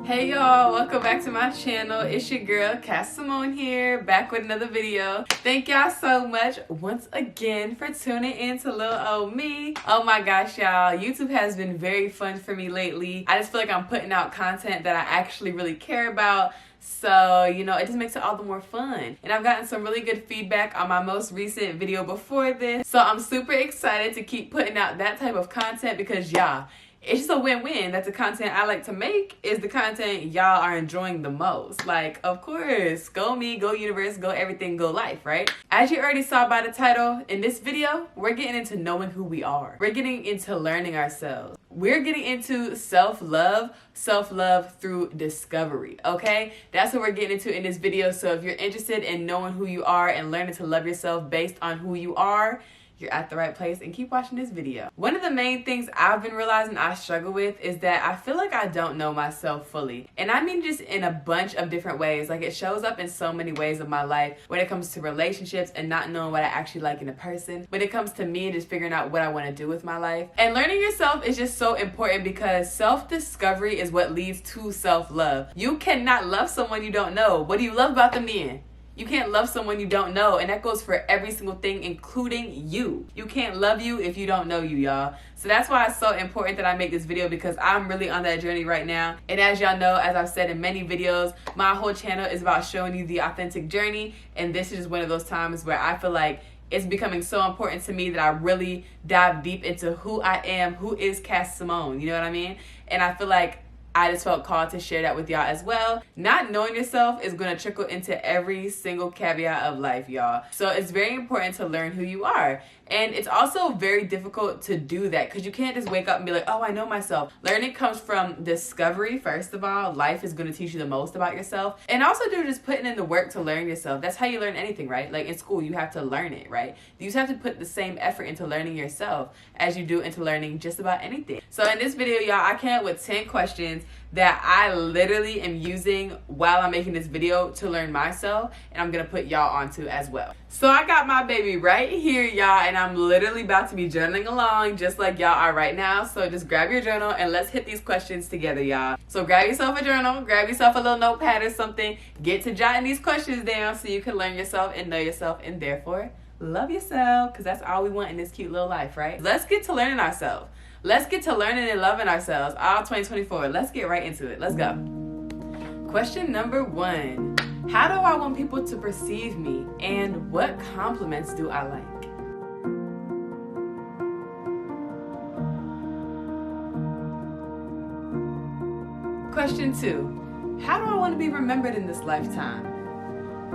Hey y'all, welcome back to my channel. It's your girl Cass Simone here, back with another video. Thank y'all so much once again for tuning in to Lil Old Me. Oh my gosh, y'all, YouTube has been very fun for me lately. I just feel like I'm putting out content that I actually really care about. So, it just makes it all the more fun. And I've gotten some really good feedback on my most recent video before this. So I'm super excited to keep putting out that type of content because y'all, it's just a win-win that the content I like to make is the content y'all are enjoying the most. Like, of course, go me, go universe, go everything, go life, right? As you already saw by the title, in this video, we're getting into knowing who we are. We're getting into learning ourselves. We're getting into self-love through discovery, okay? That's what we're getting into in this video. So if you're interested in knowing who you are and learning to love yourself based on who you are, you're at the right place, and keep watching this video. One of the main things I've been realizing I struggle with is that I feel like I don't know myself fully. And I mean just in a bunch of different ways. Like, it shows up in so many ways of my life when it comes to relationships and not knowing what I actually like in a person. When it comes to me and just figuring out what I want to do with my life. And learning yourself is just so important because self-discovery is what leads to self-love. You cannot love someone you don't know. What do you love about them then? You can't love someone you don't know, and that goes for every single thing, including you. You can't love you if you don't know you, y'all. So that's why it's so important that I make this video, because I'm really on that journey right now. And as y'all know, as I've said in many videos, my whole channel is about showing you the authentic journey, and this is just one of those times where I feel like it's becoming so important to me that I really dive deep into who I am, who is Cass Simone, you know what I mean? And I feel like I just felt called to share that with y'all as well. Not knowing yourself is going to trickle into every single caveat of life, y'all. So it's very important to learn who you are. And it's also very difficult to do that because you can't just wake up and be like, oh, I know myself. Learning comes from discovery, first of all. Life is going to teach you the most about yourself. And also just putting in the work to learn yourself. That's how you learn anything, right? Like in school, you have to learn it, right? You just have to put the same effort into learning yourself as you do into learning just about anything. So in this video, y'all, I came up with 10 questions that I literally am using while I'm making this video to learn myself, and I'm gonna put y'all onto as well. So I got my baby right here, y'all, and I'm literally about to be journaling along just like y'all are right now. So just grab your journal and let's hit these questions together, y'all. So grab yourself a journal, grab yourself a little notepad or something, get to jotting these questions down so you can learn yourself and know yourself, and therefore love yourself, because that's all we want in this cute little life, right? Let's get to learning ourselves. Let's get to learning and loving ourselves all 2024. Let's get right into it. Let's go. Question number 1. How do I want people to perceive me, and what compliments do I like? Question 2. How do I want to be remembered in this lifetime?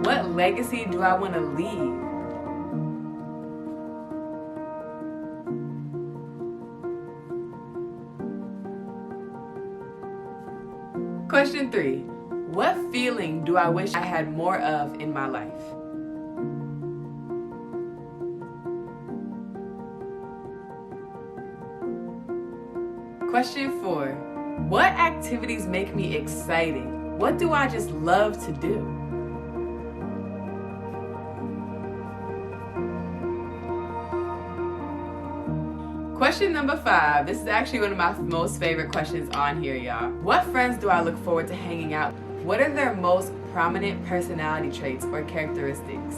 What legacy do I want to leave? Question 3. What feeling do I wish I had more of in my life? Question 4. What activities make me exciting? What do I just love to do? Question number 5. This is actually one of my most favorite questions on here, y'all. What friends do I look forward to hanging out with? What are their most prominent personality traits or characteristics?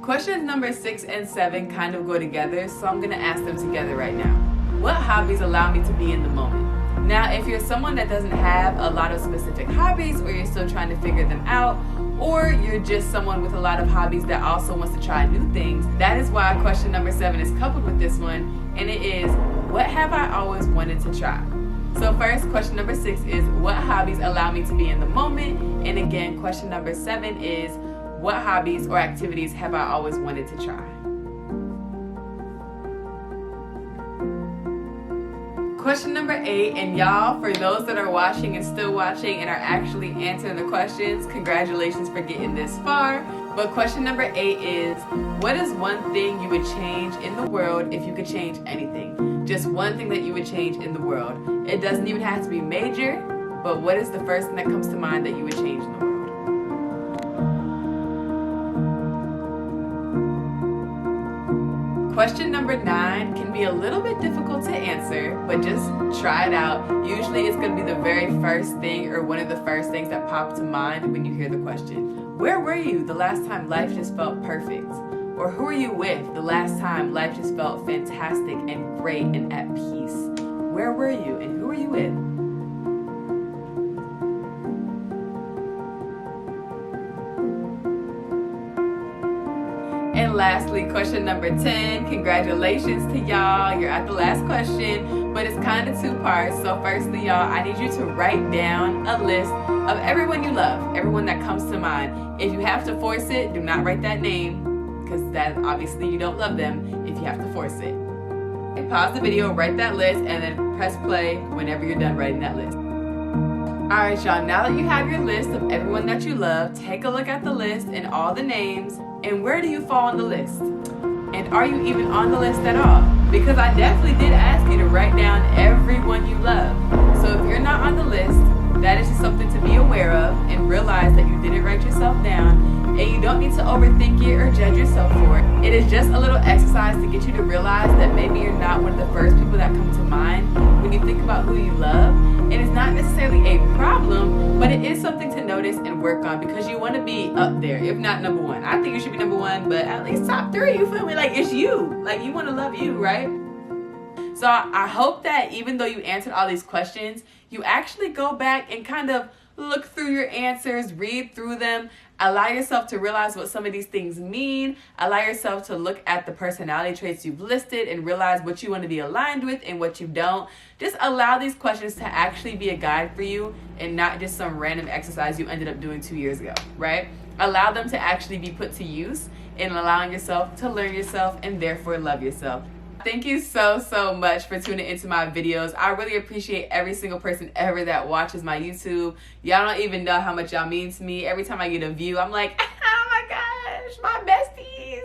Questions number 6 and 7 kind of go together, so I'm gonna ask them together right now. What hobbies allow me to be in the moment? Now, if you're someone that doesn't have a lot of specific hobbies, or you're still trying to figure them out, or you're just someone with a lot of hobbies that also wants to try new things, that is why question number 7 is coupled with this one, and it is, what have I always wanted to try? So first, question number 6 is, what hobbies allow me to be in the moment? And again, question number 7 is, what hobbies or activities have I always wanted to try? Question number 8, and y'all, for those that are watching and still watching and are actually answering the questions, congratulations for getting this far. But question number 8 is, what is one thing you would change in the world if you could change anything? Just one thing that you would change in the world. It doesn't even have to be major, but what is the first thing that comes to mind that you would change in the world? Question number 9 can be a little bit difficult to answer, but just try it out. Usually it's going to be the very first thing or one of the first things that pop to mind when you hear the question. Where were you the last time life just felt perfect? Or who are you with the last time life just felt fantastic and great and at peace? Where were you and who are you with? And lastly, question number 10. Congratulations to y'all. You're at the last question, but it's kind of 2 parts. So firstly, y'all, I need you to write down a list of everyone you love, everyone that comes to mind. If you have to force it, do not write that name, because that obviously you don't love them if you have to force it. And pause the video, write that list, and then press play whenever you're done writing that list. Alright y'all, now that you have your list of everyone that you love, take a look at the list and all the names, and where do you fall on the list? And are you even on the list at all? Because I definitely did ask you to write down everyone you love. So if you're not on the list, that is just something to be aware of and realize that you didn't write yourself down, and you don't need to overthink it or judge yourself for it. It is just a little exercise to get you to realize that maybe you're not one of the first people that come to mind when you think about who you love. And it's not necessarily a problem, but it is something to notice and work on because you want to be up there, if not number 1. I think you should be number 1, but at least top 3, you feel me? Like, it's you. Like, you want to love you, right? So I hope that even though you answered all these questions, you actually go back and kind of look through your answers, read through them, allow yourself to realize what some of these things mean, allow yourself to look at the personality traits you've listed and realize what you want to be aligned with and what you don't. Just allow these questions to actually be a guide for you and not just some random exercise you ended up doing 2 years ago, right? Allow them to actually be put to use in allowing yourself to learn yourself and therefore love yourself. Thank you so much for tuning into my videos. I really appreciate every single person ever that watches my YouTube. Y'all don't even know how much y'all mean to me. Every time I get a view, I'm like, oh my gosh, my besties.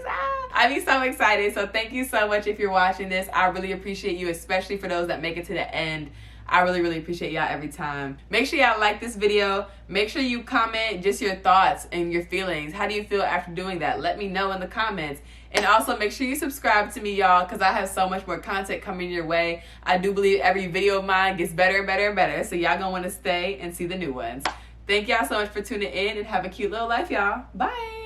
I be so excited. So thank you so much if you're watching this. I really appreciate you, especially for those that make it to the end. I really appreciate y'all every time. Make sure y'all like this video. Make sure you comment just your thoughts and your feelings. How do you feel after doing that? Let me know in the comments. And also make sure you subscribe to me, y'all, because I have so much more content coming your way. I do believe every video of mine gets better and better and better. So y'all gonna want to stay and see the new ones. Thank y'all so much for tuning in and have a cute little life, y'all. Bye.